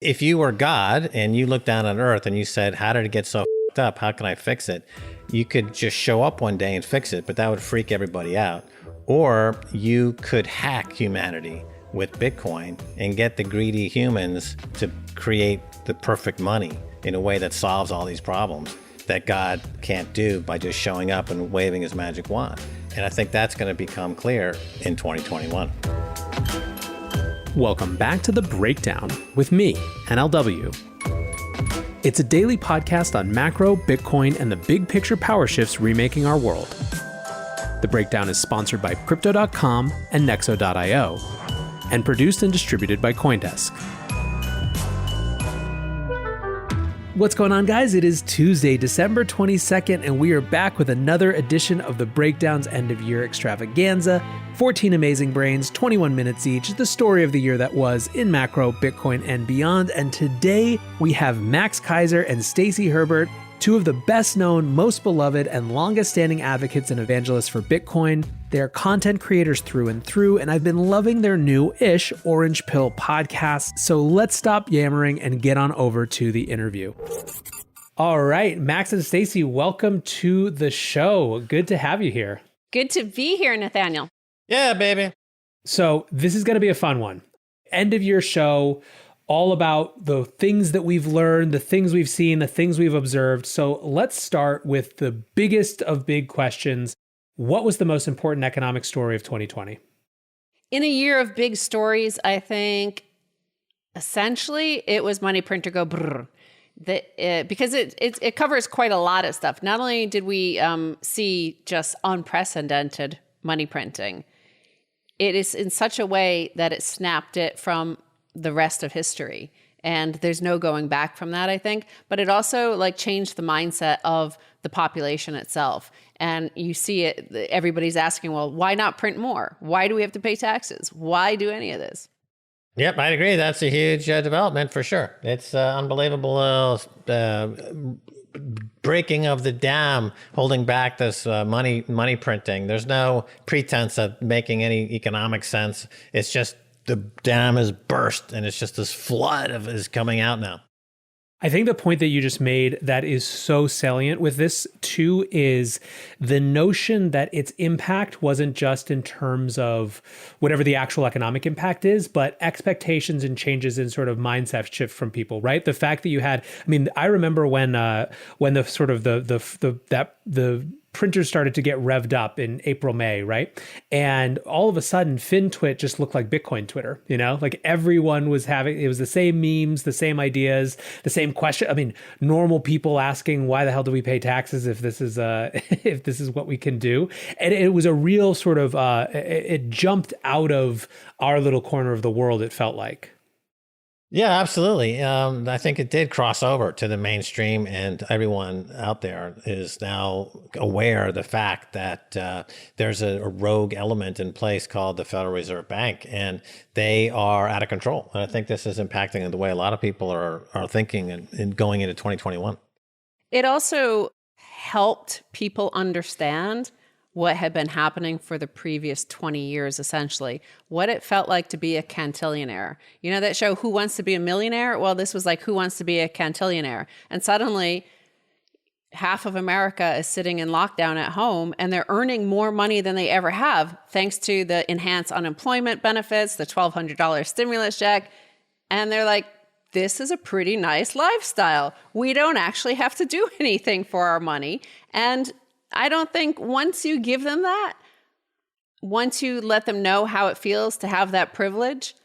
if you were God and you looked down on Earth and you said, how did it get so f***ed up? How can I fix it? You could just show up one day and fix it, but that would freak everybody out. Or you could hack humanity with Bitcoin and get the greedy humans to create the perfect money in a way that solves all these problems that God can't do by just showing up and waving his magic wand. And I think that's going to become clear in 2021. Welcome back to The Breakdown with me, NLW. It's a daily podcast on macro, Bitcoin, and the big picture power shifts remaking our world. The Breakdown is sponsored by Crypto.com and Nexo.io, and produced and distributed by CoinDesk. What's going on, guys? It is Tuesday, December 22nd, and we are back with another edition of the Breakdown's end-of-year extravaganza. 14 amazing brains, 21 minutes each, the story of the year that was in macro, Bitcoin, and beyond. And today we have Max Keiser and Stacy Herbert, two of the best-known, most beloved, and longest-standing advocates and evangelists for Bitcoin. They are content creators through and through, and I've been loving their new-ish Orange Pill podcast. So let's stop yammering and get on over to the interview. All right, Max and Stacy, welcome to the show. Good to have you here. Good to be here, Nathaniel. Yeah, baby. So this is going to be a fun one. End of year show, all about the things that we've learned, the things we've seen, the things we've observed. So let's start with the biggest of big questions. What was the most important economic story of 2020? In a year of big stories, I think essentially it was money printer go brrr. Because it covers quite a lot of stuff. Not only did we see just unprecedented money printing, it is in such a way that it snapped it from the rest of history. And there's no going back from that, I think. But it also changed the mindset of the population itself. And you see it, everybody's asking, well, why not print more? Why do we have to pay taxes? Why do any of this? Yep, I'd agree. That's a huge development for sure. It's unbelievable breaking of the dam, holding back this money printing. There's no pretense of making any economic sense. It's just the dam is burst, and it's just this flood is coming out now. I think the point that you just made that is so salient with this too is the notion that its impact wasn't just in terms of whatever the actual economic impact is, but expectations and changes in sort of mindset shift from people, right? The fact that you had, I remember when the sort of the printers started to get revved up in April, May, right? And all of a sudden, FinTwit just looked like Bitcoin Twitter, everyone was it was the same memes, the same ideas, the same question. Normal people asking, why the hell do we pay taxes if this is if this is what we can do? And it was a real sort of, it jumped out of our little corner of the world, it felt like. Yeah, absolutely. I think it did cross over to the mainstream, and everyone out there is now aware of the fact that there's a rogue element in place called the Federal Reserve Bank, and they are out of control. And I think this is impacting the way a lot of people are thinking and going into 2021. It also helped people understand what had been happening for the previous 20 years, essentially, what it felt like to be a cantillionaire. You know that show, Who Wants to Be a Millionaire? Well, this was like, Who Wants to Be a Cantillionaire? And suddenly, half of America is sitting in lockdown at home, and they're earning more money than they ever have, thanks to the enhanced unemployment benefits, the $1,200 stimulus check. And they're like, this is a pretty nice lifestyle. We don't actually have to do anything for our money. And I don't think once you give them that, once you let them know how it feels to have that privilege,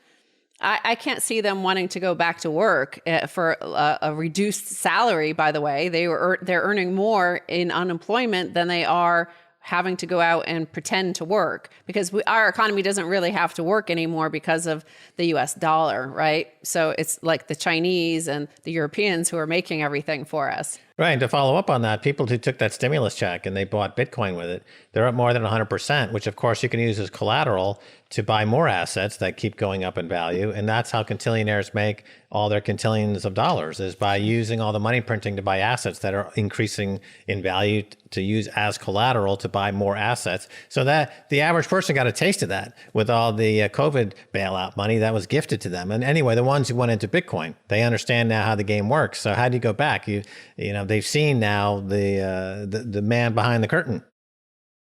I can't see them wanting to go back to work for a reduced salary, by the way. They're earning more in unemployment than they are having to go out and pretend to work, because our economy doesn't really have to work anymore because of the US dollar, right? So it's like the Chinese and the Europeans who are making everything for us. Right. And to follow up on that, people who took that stimulus check and they bought Bitcoin with it, they're up more than 100%, which of course you can use as collateral to buy more assets that keep going up in value. And that's how cantillionaires make all their quintillions of dollars, is by using all the money printing to buy assets that are increasing in value to use as collateral to buy more assets. So that the average person got a taste of that with all the COVID bailout money that was gifted to them. And anyway, the ones who went into Bitcoin, they understand now how the game works. So how do you go back? You know, they've seen now the man behind the curtain.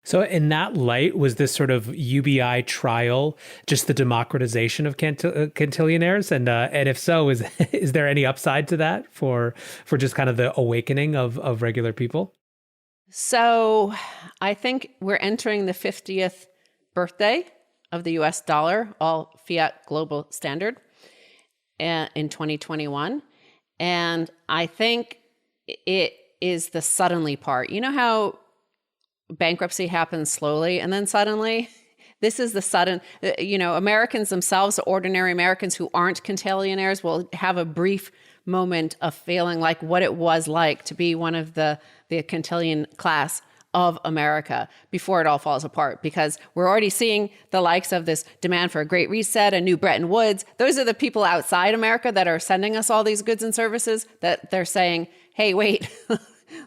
So in that light, was this sort of UBI trial just the democratization of quintillionaires? And if so, is there any upside to that for just kind of the awakening of regular people? So I think we're entering the 50th birthday of the US dollar, all fiat global standard, in 2021. And I think it is the suddenly part. You know how bankruptcy happens slowly and then suddenly? This is the sudden, Americans themselves, ordinary Americans who aren't quintillionaires, will have a brief moment of feeling like what it was like to be one of the quintillion class of America before it all falls apart, because we're already seeing the likes of this demand for a great reset, a new Bretton Woods. Those are the people outside America that are sending us all these goods and services that they're saying, hey, wait,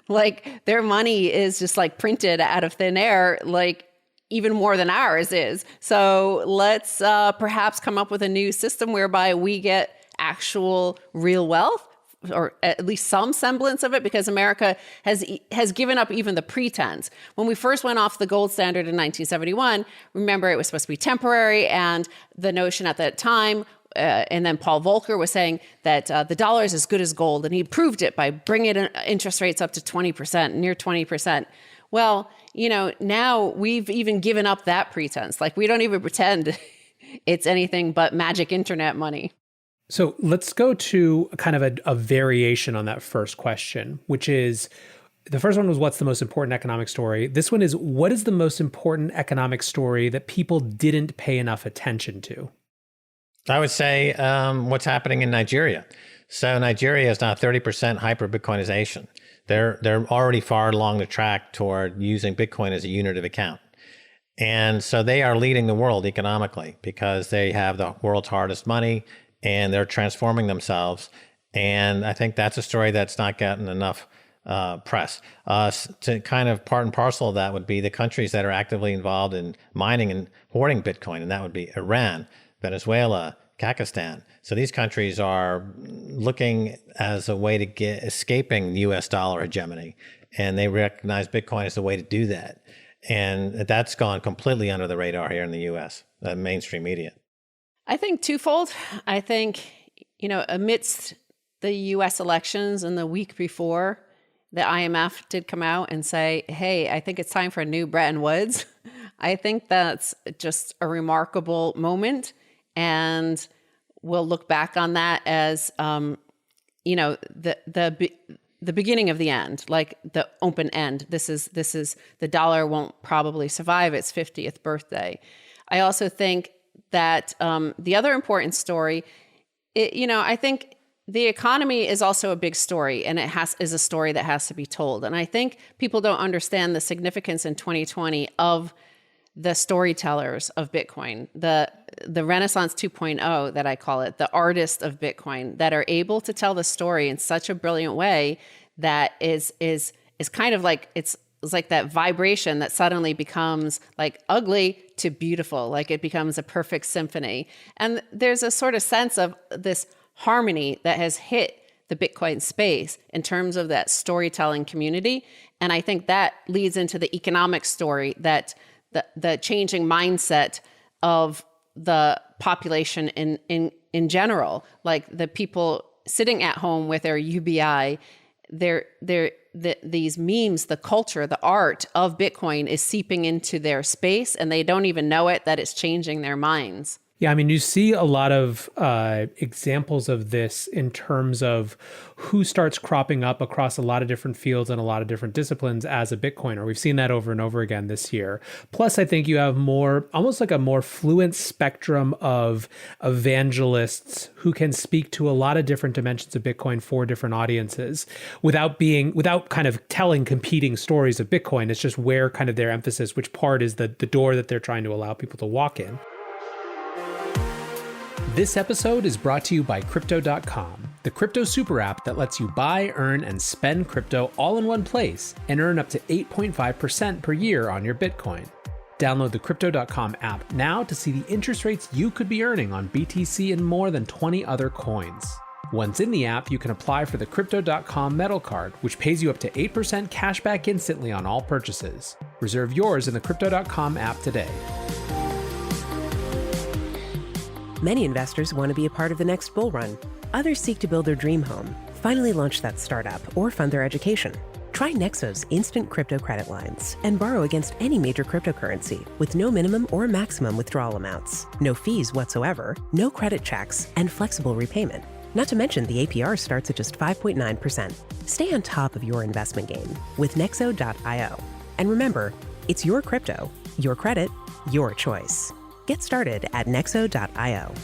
like their money is just like printed out of thin air, like even more than ours is. So let's perhaps come up with a new system whereby we get actual real wealth, or at least some semblance of it, because America has given up even the pretense. When we first went off the gold standard in 1971, remember, it was supposed to be temporary, and the notion at that time, and then Paul Volcker was saying that the dollar is as good as gold, and he proved it by bringing interest rates up to 20%, near 20%. Well, now we've even given up that pretense. Like, we don't even pretend it's anything but magic internet money. So let's go to kind of a variation on that first question, which is, the first one was, what's the most important economic story? This one is, what is the most important economic story that people didn't pay enough attention to? I would say what's happening in Nigeria. So Nigeria is now 30% hyper-Bitcoinization. They're already far along the track toward using Bitcoin as a unit of account. And so they are leading the world economically because they have the world's hardest money and they're transforming themselves. And I think that's a story that's not gotten enough press. To kind of part and parcel of that would be the countries that are actively involved in mining and hoarding Bitcoin, and that would be Iran, Venezuela, Kazakhstan. So these countries are looking as a way to escaping the US dollar hegemony, and they recognize Bitcoin as a way to do that. And that's gone completely under the radar here in the US, mainstream media. I think twofold. I think, amidst the US elections and the week before, the IMF did come out and say, hey, I think it's time for a new Bretton Woods. I think that's just a remarkable moment. And we'll look back on that as, the beginning of the end, like the open end. This is the dollar won't probably survive its 50th birthday. I also think that the other important story, I think the economy is also a big story, and is a story that has to be told. And I think people don't understand the significance in 2020 of the storytellers of Bitcoin, the Renaissance 2.0 that I call it, the artists of Bitcoin that are able to tell the story in such a brilliant way that is kind of like it's like that vibration that suddenly becomes like ugly to beautiful, like it becomes a perfect symphony. And there's a sort of sense of this harmony that has hit the Bitcoin space in terms of that storytelling community. And I think that leads into the economic story, that the changing mindset of the population in general, like the people sitting at home with their UBI, these memes, the culture, the art of Bitcoin is seeping into their space, and they don't even know it, that it's changing their minds. Yeah, I mean, you see a lot of examples of this in terms of who starts cropping up across a lot of different fields and a lot of different disciplines as a Bitcoiner. We've seen that over and over again this year. Plus, I think you have almost like a more fluent spectrum of evangelists who can speak to a lot of different dimensions of Bitcoin for different audiences without kind of telling competing stories of Bitcoin. It's just where kind of their emphasis, which part is the door that they're trying to allow people to walk in. This episode is brought to you by Crypto.com, the crypto super app that lets you buy, earn, and spend crypto all in one place and earn up to 8.5% per year on your Bitcoin. Download the Crypto.com app now to see the interest rates you could be earning on BTC and more than 20 other coins. Once in the app, you can apply for the Crypto.com Metal Card, which pays you up to 8% cash back instantly on all purchases. Reserve yours in the Crypto.com app today. Many investors want to be a part of the next bull run. Others seek to build their dream home, finally launch that startup, or fund their education. Try Nexo's instant crypto credit lines and borrow against any major cryptocurrency with no minimum or maximum withdrawal amounts, no fees whatsoever, no credit checks, and flexible repayment. Not to mention the APR starts at just 5.9%. Stay on top of your investment game with Nexo.io. And remember, it's your crypto, your credit, your choice. Get started at Nexo.io.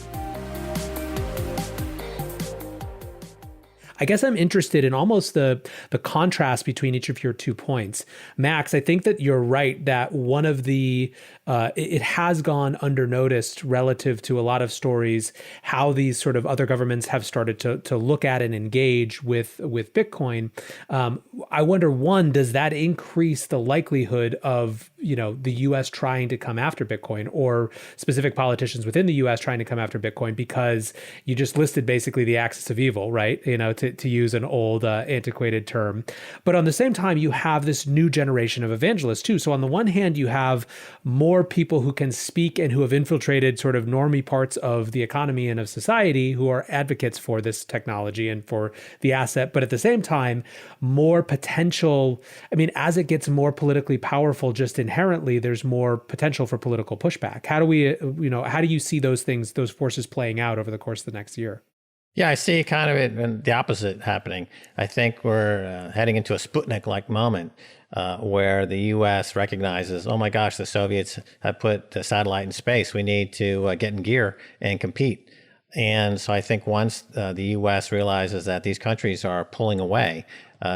I guess I'm interested in almost the contrast between each of your 2 points. Max, I think that you're right that one of the, it has gone undernoticed relative to a lot of stories, how these sort of other governments have started to look at and engage with Bitcoin. I wonder, one, does that increase the likelihood of, the US trying to come after Bitcoin, or specific politicians within the US trying to come after Bitcoin? Because you just listed basically the axis of evil, right? To use an old antiquated term. But on the same time, you have this new generation of evangelists too. So on the one hand, you have more people who can speak and who have infiltrated sort of normie parts of the economy and of society who are advocates for this technology and for the asset. But at the same time, more potential, as it gets more politically powerful, just inherently, there's more potential for political pushback. How do you see those things, those forces playing out over the course of the next year? Yeah, I see kind of it, the opposite happening. I think we're heading into a Sputnik-like moment where the U.S. recognizes, oh my gosh, the Soviets have put the satellite in space. We need to get in gear and compete. And so I think once the U.S. realizes that these countries are pulling away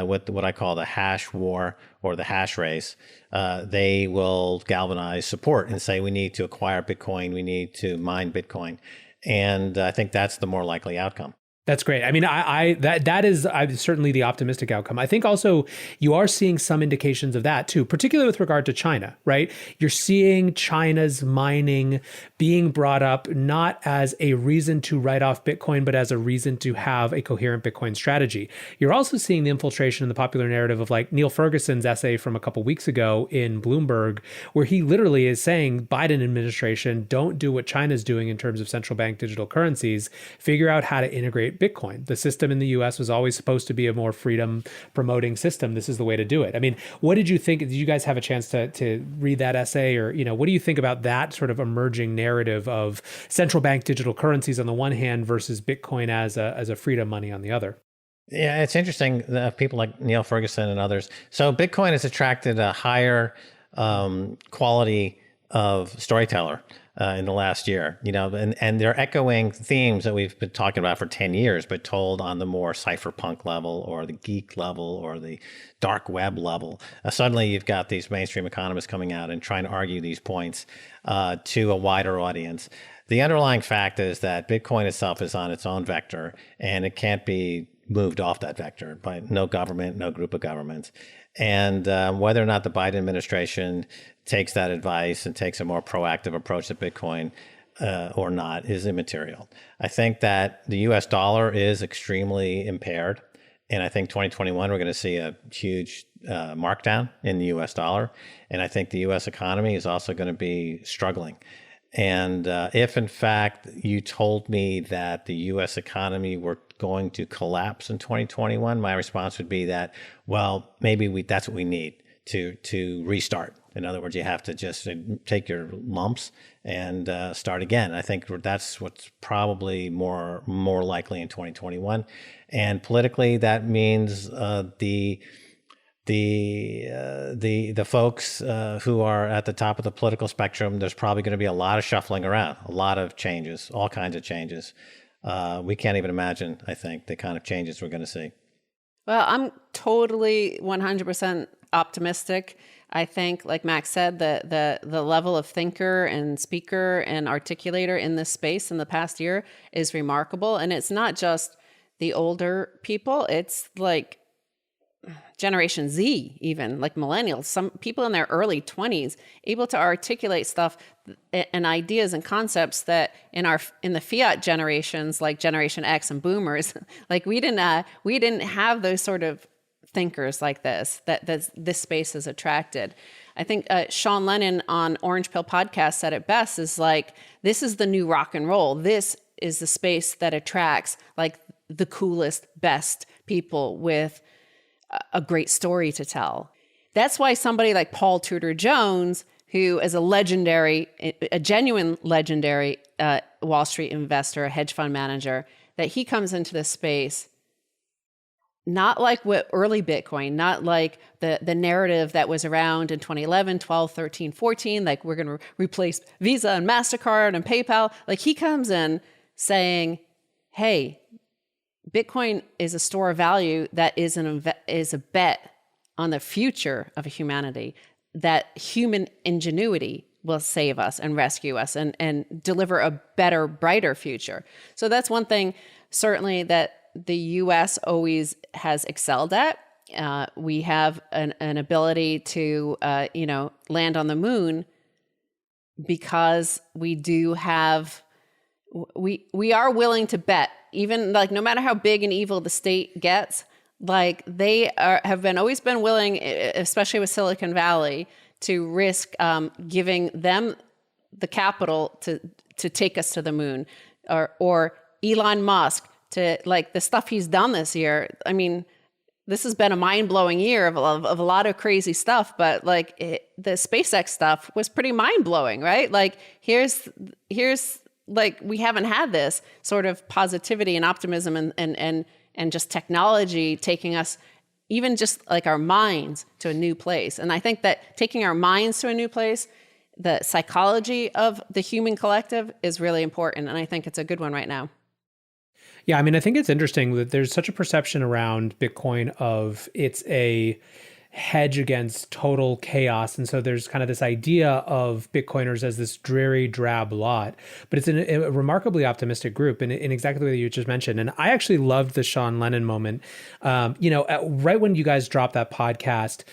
with what I call the hash war or the hash race, they will galvanize support and say, we need to acquire Bitcoin, we need to mine Bitcoin. And I think that's the more likely outcome. That's great. That is certainly the optimistic outcome. I think also you are seeing some indications of that too, particularly with regard to China, right? You're seeing China's mining being brought up not as a reason to write off Bitcoin, but as a reason to have a coherent Bitcoin strategy. You're also seeing the infiltration in the popular narrative of like Neil Ferguson's essay from a couple weeks ago in Bloomberg, where he literally is saying, Biden administration, don't do what China's doing in terms of central bank digital currencies, figure out how to integrate Bitcoin. The system in the US was always supposed to be a more freedom promoting system. This is the way to do it. What did you think? Did you guys have a chance to read that essay, or, what do you think about that sort of emerging narrative of central bank digital currencies on the one hand versus Bitcoin as a freedom money on the other? Yeah, it's interesting that people like Neil Ferguson and others. So Bitcoin has attracted a higher quality of storyteller in the last year, and they're echoing themes that we've been talking about for 10 years, but told on the more cypherpunk level or the geek level or the dark web level. Suddenly you've got these mainstream economists coming out and trying to argue these points to a wider audience. The underlying fact is that Bitcoin itself is on its own vector, and it can't be moved off that vector by no government, no group of governments. And whether or not the Biden administration takes that advice and takes a more proactive approach to Bitcoin or not is immaterial. I think that the US dollar is extremely impaired. And I think 2021, we're going to see a huge markdown in the US dollar. And I think the US economy is also going to be struggling. And if, in fact, you told me that the U.S. economy were going to collapse in 2021, my response would be that, well, maybe that's what we need to restart. In other words, you have to just take your lumps and start again. I think that's what's probably more likely in 2021. And politically, that means the folks who are at the top of the political spectrum, there's probably going to be a lot of shuffling around, a lot of changes, all kinds of changes. We can't even imagine, I think, the kind of changes we're going to see. Well, I'm totally 100% optimistic. I think, like Max said, the level of thinker and speaker and articulator in this space in the past year is remarkable. And it's not just the older people, it's like Generation Z, even like millennials, some people in their early 20s, able to articulate stuff and ideas and concepts that in the fiat generations, like Generation X and Boomers, like we didn't have those sort of thinkers like this that this space has attracted. I think Sean Lennon on Orange Pill podcast said it best, is like, this is the new rock and roll. This is the space that attracts like the coolest, best people with a great story to tell. That's why somebody like Paul Tudor Jones, who is a genuine legendary Wall Street investor, a hedge fund manager, that he comes into this space, not like what early Bitcoin, not like the narrative that was around in 2011, 12, 13, 14, like we're going to replace Visa and MasterCard and PayPal. Like he comes in saying, hey, Bitcoin is a store of value that is a bet on the future of humanity, that human ingenuity will save us and rescue us and deliver a better, brighter future. So that's one thing certainly that the U.S. always has excelled at. We have an ability to, land on the moon because we do have, we are willing to bet, even like no matter how big and evil the state gets, like they have always been willing, especially with Silicon Valley, to risk giving them the capital to take us to the moon, or Elon Musk to like the stuff he's done this year. I mean, this has been a mind-blowing year of a lot of crazy stuff, but like the SpaceX stuff was pretty mind-blowing, right? Like here's like we haven't had this sort of positivity and optimism and just technology taking us, even just like our minds, to a new place. And I think that taking our minds to a new place, the psychology of the human collective is really important. And I think it's a good one right now. Yeah, I mean, I think it's interesting that there's such a perception around Bitcoin of it's a hedge against total chaos. And so there's kind of this idea of Bitcoiners as this dreary, drab lot, but it's a remarkably optimistic group in exactly the way you just mentioned. And I actually loved the Sean Lennon moment. Right when you guys dropped that podcast,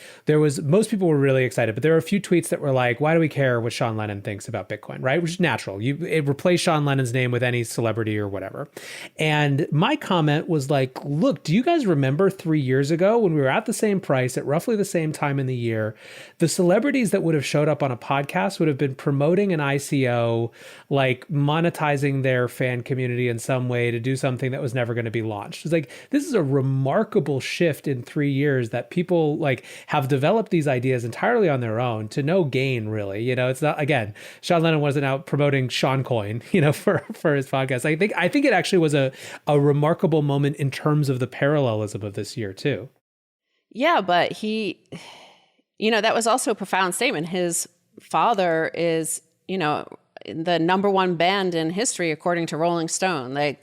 most people were really excited, but there were a few tweets that were like, why do we care what Sean Lennon thinks about Bitcoin, right? Which is natural. It replaced Sean Lennon's name with any celebrity or whatever. And my comment was like, look, do you guys remember 3 years ago when we were at the same price at roughly the same time in the year, the celebrities that would have showed up on a podcast would have been promoting an ICO, like monetizing their fan community in some way to do something that was never going to be launched. It's like, this is a remarkable shift in 3 years that people like have developed these ideas entirely on their own to no gain, really. It's not, again, Sean Lennon wasn't out promoting Sean Coin, for his podcast. I think it actually was a remarkable moment in terms of the parallelism of this year too. Yeah, but that was also a profound statement. His father is, the number one band in history, according to Rolling Stone. Like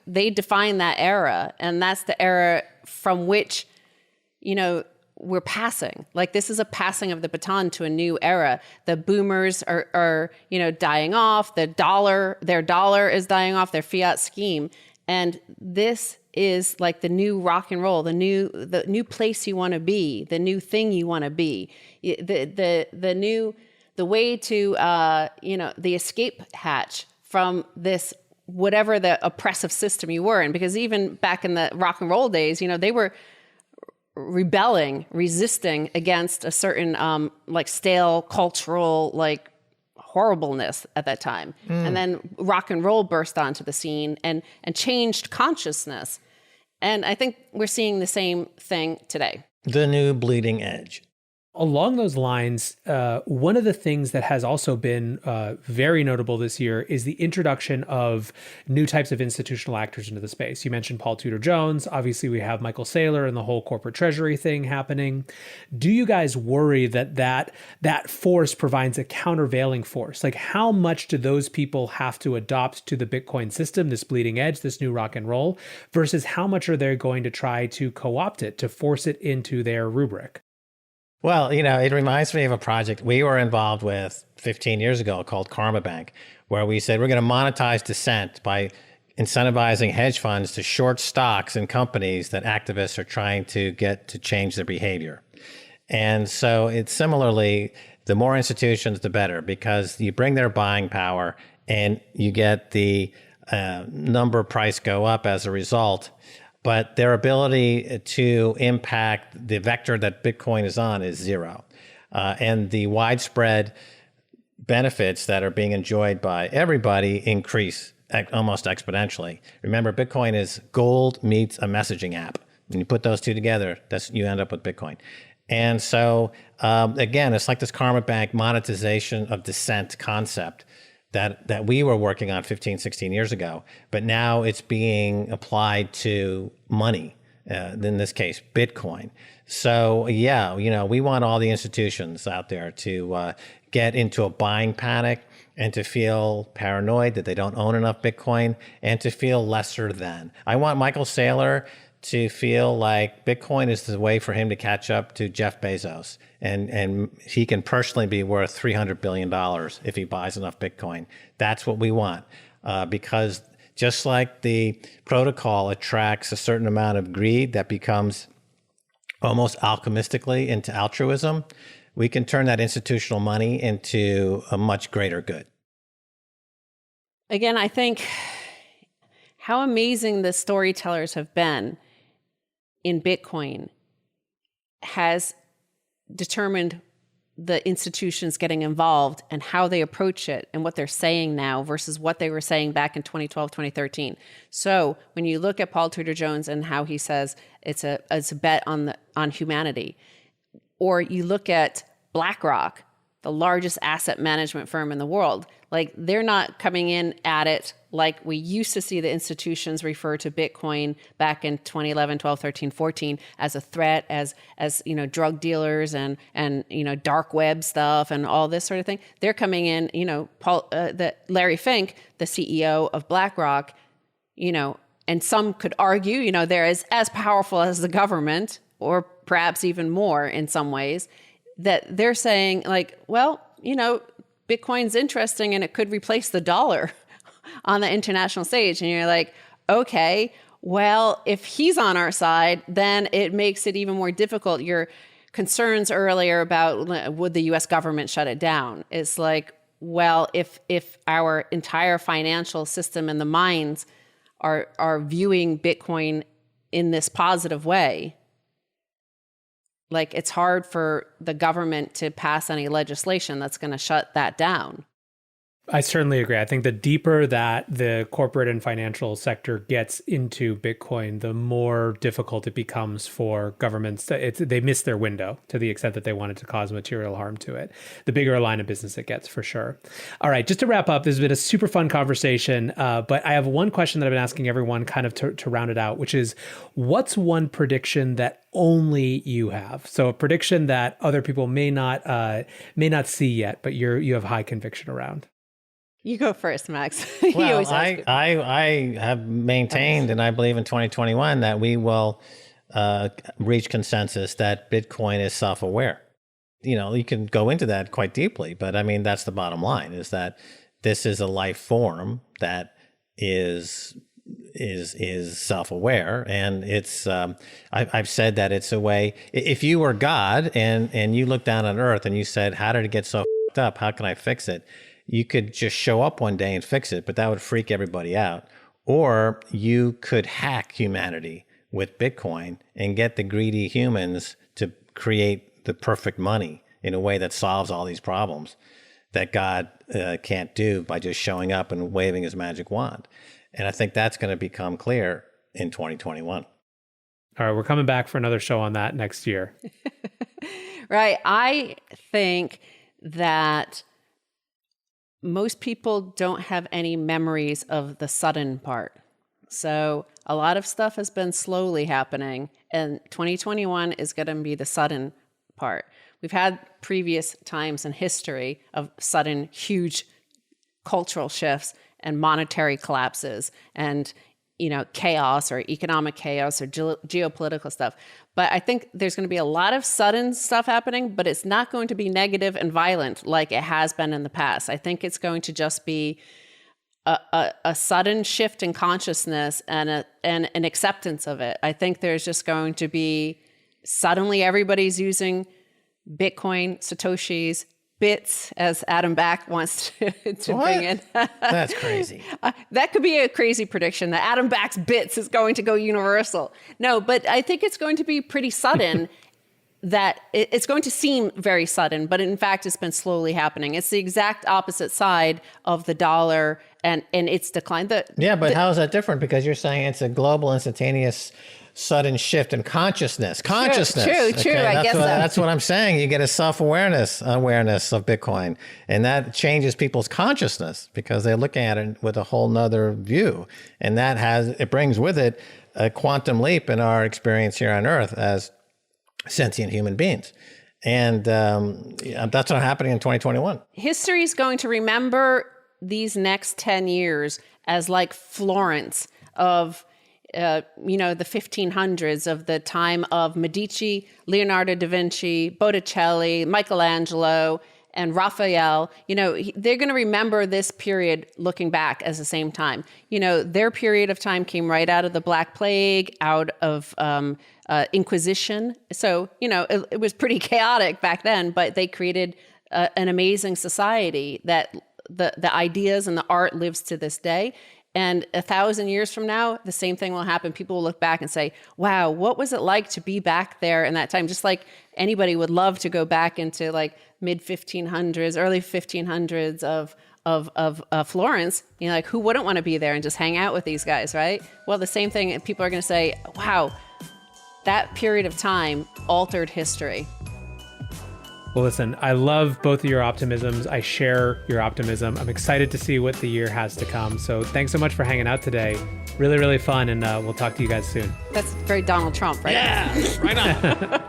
they define that era, and that's the era from which, we're passing. Like this is a passing of the baton to a new era. The boomers are dying off. Their dollar is dying off, their fiat scheme. And this is like the new rock and roll, the new place you want to be, the new thing you want to be, the way to the escape hatch from this whatever the oppressive system you were in. Because even back in the rock and roll days, they were rebelling, resisting against a certain like stale cultural like horribleness at that time. And then rock and roll burst onto the scene and changed consciousness. And I think we're seeing the same thing today. The new bleeding edge. Along those lines, one of the things that has also been very notable this year is the introduction of new types of institutional actors into the space. You mentioned Paul Tudor Jones. Obviously, we have Michael Saylor and the whole corporate treasury thing happening. Do you guys worry that force provides a countervailing force? Like, how much do those people have to adopt to the Bitcoin system, this bleeding edge, this new rock and roll, versus how much are they going to try to co-opt it, to force it into their rubric? Well, it reminds me of a project we were involved with 15 years ago called Karma Bank, where we said we're going to monetize dissent by incentivizing hedge funds to short stocks in companies that activists are trying to get to change their behavior. And so it's similarly, the more institutions, the better, because you bring their buying power and you get the number price go up as a result. But their ability to impact the vector that Bitcoin is on is zero. And the widespread benefits that are being enjoyed by everybody increase almost exponentially. Remember, Bitcoin is gold meets a messaging app. When you put those two together, you end up with Bitcoin. And so, again, it's like this Karma Bank monetization of dissent concept that we were working on 15, 16 years ago, but now it's being applied to money, in this case, Bitcoin. So yeah, we want all the institutions out there to get into a buying panic and to feel paranoid that they don't own enough Bitcoin and to feel lesser than. I want Michael Saylor to feel like Bitcoin is the way for him to catch up to Jeff Bezos. And he can personally be worth $300 billion if he buys enough Bitcoin. That's what we want. Because just like the protocol attracts a certain amount of greed that becomes almost alchemistically into altruism, we can turn that institutional money into a much greater good. Again, I think how amazing the storytellers have been in Bitcoin has determined the institutions getting involved and how they approach it and what they're saying now versus what they were saying back in 2012, 2013. So when you look at Paul Tudor Jones and how he says it's a bet on humanity, or you look at BlackRock, the largest asset management firm in the world, like they're not coming in at it like we used to see the institutions refer to Bitcoin back in 2011, 12, 13, 14 as a threat, as drug dealers and dark web stuff and all this sort of thing. They're coming in, Larry Fink, the CEO of BlackRock, and some could argue, they're as powerful as the government, or perhaps even more in some ways, that they're saying like, well, Bitcoin's interesting and it could replace the dollar on the international stage. And you're like, okay, well, if he's on our side, then it makes it even more difficult. Your concerns earlier about would the US government shut it down is like, well, if our entire financial system and the minds are viewing Bitcoin in this positive way, like it's hard for the government to pass any legislation that's going to shut that down. I certainly agree. I think the deeper that the corporate and financial sector gets into Bitcoin, the more difficult it becomes for governments. They miss their window to the extent that they wanted to cause material harm to it. The bigger a line of business it gets, for sure. All right, just to wrap up, this has been a super fun conversation, but I have one question that I've been asking everyone kind of to round it out, which is, what's one prediction that only you have? So a prediction that other people may not see yet, but you have high conviction around. You go first, Max. Well, I have maintained, and I believe in 2021, that we will reach consensus that Bitcoin is self-aware. You can go into that quite deeply, but I mean, that's the bottom line, is that this is a life form that is self-aware. And it's, I've said that it's a way, if you were God and you looked down on Earth and you said, how did it get so f***ed up? How can I fix it? You could just show up one day and fix it, but that would freak everybody out. Or you could hack humanity with Bitcoin and get the greedy humans to create the perfect money in a way that solves all these problems that God can't do by just showing up and waving his magic wand. And I think that's going to become clear in 2021. All right, we're coming back for another show on that next year. Right. I think that most people don't have any memories of the sudden part. So a lot of stuff has been slowly happening, and 2021 is going to be the sudden part. We've had previous times in history of sudden, huge cultural shifts and monetary collapses and chaos or economic chaos or geopolitical stuff. But I think there's going to be a lot of sudden stuff happening, but it's not going to be negative and violent like it has been in the past. I think it's going to just be a sudden shift in consciousness and an acceptance of it. I think there's just going to be suddenly everybody's using Bitcoin, Satoshis, bits, as Adam Back wants to bring in. That's crazy. That could be a crazy prediction that Adam Back's bits is going to go universal. No, but I think it's going to be pretty sudden. That it's going to seem very sudden, but in fact, it's been slowly happening. It's the exact opposite side of the dollar and its decline. How is that different? Because you're saying it's a global, instantaneous, sudden shift in consciousness. True. Okay? I guess that's what I'm saying. You get a awareness of Bitcoin, and that changes people's consciousness because they're looking at it with a whole nother view, and it brings with it a quantum leap in our experience here on Earth as sentient human beings. And that's what's happening in 2021. History is going to remember these next 10 years as like Florence of, the 1500s, of the time of Medici, Leonardo da Vinci, Botticelli, Michelangelo, and Raphael. They're going to remember this period looking back as the same time. Their period of time came right out of the Black Plague, out of Inquisition. So, it was pretty chaotic back then, but they created an amazing society that the ideas and the art lives to this day. And 1,000 years from now, the same thing will happen. People will look back and say, wow, what was it like to be back there in that time? Just like anybody would love to go back into like mid 1500s, early 1500s of Florence. Like who wouldn't want to be there and just hang out with these guys, right? Well, the same thing, people are going to say, wow, that period of time altered history. Well, listen, I love both of your optimisms. I share your optimism. I'm excited to see what the year has to come. So thanks so much for hanging out today. Really, really fun. And we'll talk to you guys soon. That's very Donald Trump, right? Yeah, right on.